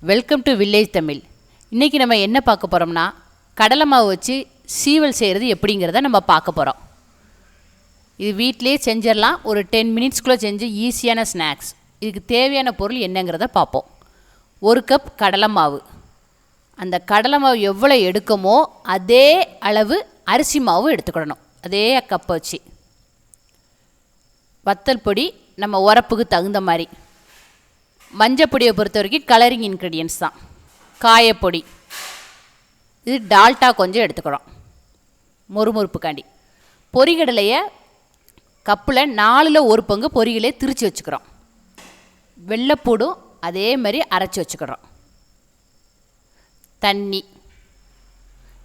Welcome to village Tamil. இன்றைக்கி நம்ம என்ன பார்க்க போகிறோம்னா, கடலை மாவு வச்சு சீவல் செய்கிறது எப்படிங்கிறத நம்ம பார்க்க போகிறோம். இது வீட்டிலே செஞ்சிடலாம். ஒரு 10 மினிட்ஸ்க்குள்ளே செஞ்சு ஈஸியான ஸ்நாக்ஸ். இதுக்கு தேவையான பொருள் என்னங்கிறத பார்ப்போம். 1 கப் கடலை மாவு. அந்த கடலை மாவு எவ்வளோ எடுக்குமோ அதே அளவு அரிசி மாவு எடுத்துக்கிடணும். அதே கப்பை வச்சு. வத்தல் பொடி நம்ம உரப்புக்கு தகுந்த மாதிரி. மஞ்சள் பொடியை பொறுத்த வரைக்கும் கலரிங் இன்க்ரீடியன்ஸ் தான். காயப்பொடி, இது டால்டா கொஞ்சம் எடுத்துக்கிறோம் மொறுமொறுப்புக்காண்டி. பொரிகடலையை கப்பில் 4ல் 1 பங்கு பொரிகளையே திரித்து வச்சுக்கிறோம். வெள்ளைப்பூடும் அதே மாதிரி அரைச்சி வச்சுக்கிறோம். தண்ணி,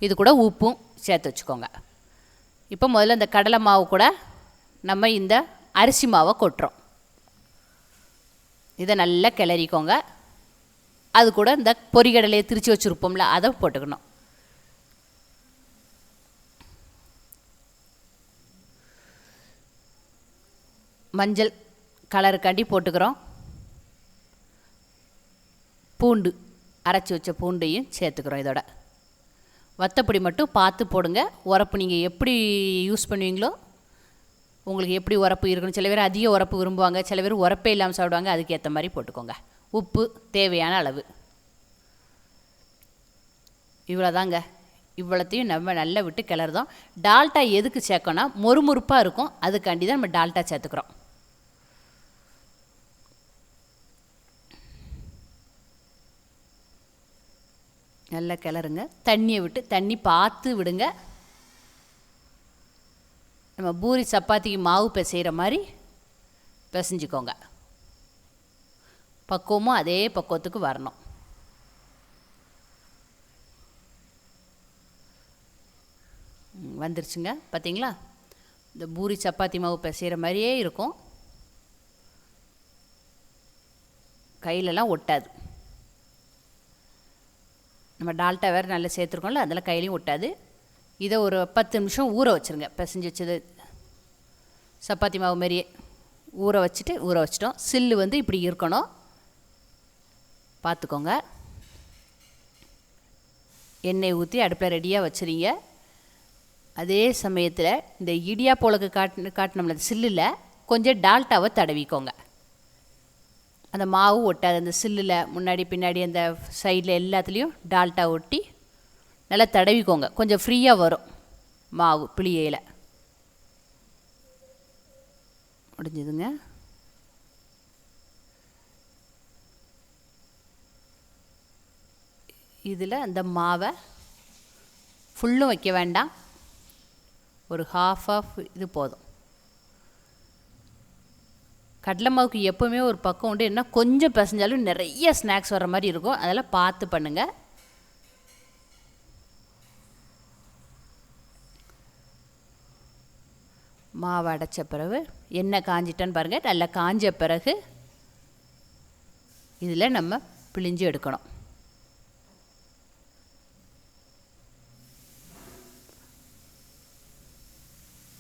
இது கூட உப்பும் சேர்த்து வச்சுக்கோங்க. இப்போ முதல்ல இந்த கடலை மாவு கூட நம்ம இந்த அரிசி மாவை கொட்டுறோம். இதை நல்லா கிளறிக்கோங்க. அது கூட இந்த பொரிகடலையை திரித்து வச்சுருப்போம்ல, அதை போட்டுக்கணும். மஞ்சள் கலருக்காண்டி போட்டுக்கிறோம். பூண்டு, அரைச்சி வச்ச பூண்டையும் சேர்த்துக்கிறோம். இதோட வத்தப்பொடி மட்டும் பார்த்து போடுங்க. உரப்பு நீங்கள் எப்படி யூஸ் பண்ணுவீங்களோ, உங்களுக்கு எப்படி உரப்பு இருக்கணும். சில பேர் அதிக உரப்பு விரும்புவாங்க, சில பேர் உரப்பே இல்லாமல் சாப்பிடுவாங்க. அதுக்கு ஏற்ற மாதிரி போட்டுக்கோங்க. உப்பு தேவையான அளவு. இவ்வளோதாங்க. இவ்வளோத்தையும் நம்ம நல்லா விட்டு கிளறுதோம். டால்டா எதுக்கு சேர்க்கோன்னா மொறுமொறுப்பாக இருக்கும். அதுக்காண்டி தான் நம்ம டால்டா சேர்த்துக்கிறோம். நல்லா கிளறுங்க. தண்ணியை விட்டு, தண்ணி பார்த்து விடுங்க. நம்ம பூரி சப்பாத்திக்கு மாவு பிசைகிற மாதிரி பிசைஞ்சிக்கோங்க. பக்குவமும் அதே பக்குவத்துக்கு வரணும். வந்துருச்சுங்க, பார்த்தீங்களா? இந்த பூரி சப்பாத்தி மாவு பிசைகிற மாதிரியே இருக்கும். கையிலலாம் ஒட்டாது. நம்ம டால்டா வேறு நல்லா சேர்த்துருக்கோம்ல, அதில் கையிலையும் ஒட்டாது. இதை ஒரு 10 நிமிஷம் ஊற வச்சுருங்க. பிசைஞ்சு வச்சது சப்பாத்தி மாவு மாதிரியே ஊற வச்சிட்டோம். சில்லு வந்து இப்படி இருக்கணும், பார்த்துக்கோங்க. எண்ணெய் ஊற்றி அடுப்பில் ரெடியாக வச்சுருங்க. அதே சமயத்தில் இந்த இடியாப்போளுக்கு காட்டினோம்ல சில்லில் கொஞ்சம் டால்டாவை தடவிக்கோங்க. அந்த மாவு ஒட்டாது. அந்த சில்லில் முன்னாடி பின்னாடி அந்த சைடில் எல்லாத்துலேயும் டால்டா ஒட்டி நல்லா தடவிக்கோங்க. கொஞ்சம் ஃப்ரீயாக வரும் மாவு பிளியையில். முடிஞ்சதுங்க. இதில் அந்த மாவை ஃபுல்லும் வைக்க வேண்டாம், ஒரு ஹாஃப் இது போதும். கடலை மாவுக்கு எப்போவுமே ஒரு பக்கம் உண்டு. என்ன கொஞ்சம் பிசைஞ்சாலும் நிறைய ஸ்நாக்ஸ் வர மாதிரி இருக்கும். அதெல்லாம் பார்த்து பண்ணுங்கள். மாவு அடைச்ச பிறகு எண்ணெய் காஞ்சிட்டான்னு பாருங்கள். நல்லா காஞ்ச பிறகு இதில் நம்ம பிழிஞ்சு எடுக்கணும்.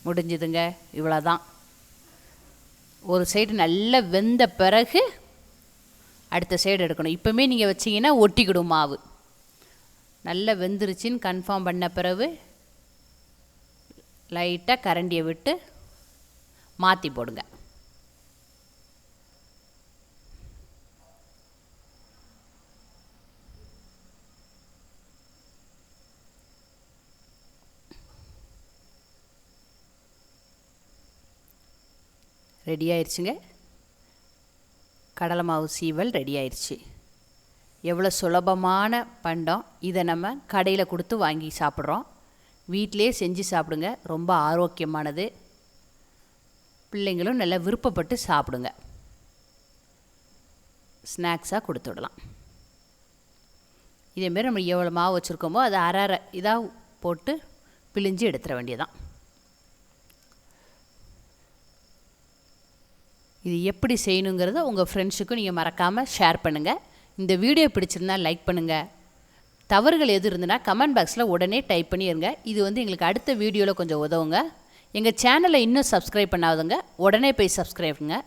முடிஞ்சுதுங்க. இவ்வளோதான். ஒரு சைடு நல்லா வெந்த பிறகு அடுத்த சைடு எடுக்கணும். இப்போவுமே நீங்கள் வச்சிங்கன்னா ஒட்டிக்கிடும் மாவு. நல்லா வெந்துருச்சின்னு கன்ஃபார்ம் பண்ண பிறகு லைட்டாக கரண்டியை விட்டு மாற்றி போடுங்க. ரெடி ஆயிடுச்சுங்க. கடலை மாவு சீவல் ரெடி ஆயிடுச்சு. எவ்வளோ சுலபமான பண்டம். இதை நம்ம கடையில் கொடுத்து வாங்கி சாப்பிட்றோம். வீட்டிலே செஞ்சு சாப்பிடுங்க. ரொம்ப ஆரோக்கியமானது. பிள்ளைங்களும் நல்லா விருப்பப்பட்டு சாப்பிடுங்க. ஸ்நாக்ஸாக கொடுத்து விடலாம். இதேமாரி நம்ம எவ்வளோ மாவு வச்சுருக்கோமோ அதை அரை இதாக போட்டு பிழிஞ்சு எடுத்துட வேண்டியதான். இது எப்படி செய்யணுங்கிறத உங்கள் ஃப்ரெண்ட்ஸுக்கும் நீங்கள் மறக்காமல் ஷேர் பண்ணுங்கள். இந்த வீடியோ பிடிச்சிருந்தால் லைக் பண்ணுங்கள். தவறுகள் எது இருந்துன்னா கமெண்ட் பாக்ஸில் உடனே டைப் பண்ணிடுங்க. இது வந்து எங்களுக்கு அடுத்த வீடியோவில் கொஞ்சம் உதவுங்க. எங்கள் சேனலை இன்னும் சப்ஸ்கிரைப் பண்ணாதவங்க உடனே போய் சப்ஸ்கிரைப் பண்ணுங்க.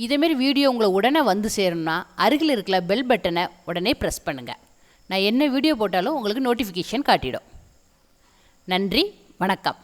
இதேமாரி வீடியோ உங்களை உடனே வந்து சேரணும்னா அருகில் இருக்கிற பெல் பட்டனை உடனே ப்ரெஸ் பண்ணுங்கள். நான் என்ன வீடியோ போட்டாலும் உங்களுக்கு நோட்டிஃபிகேஷன் காட்டிடும். நன்றி, வணக்கம்.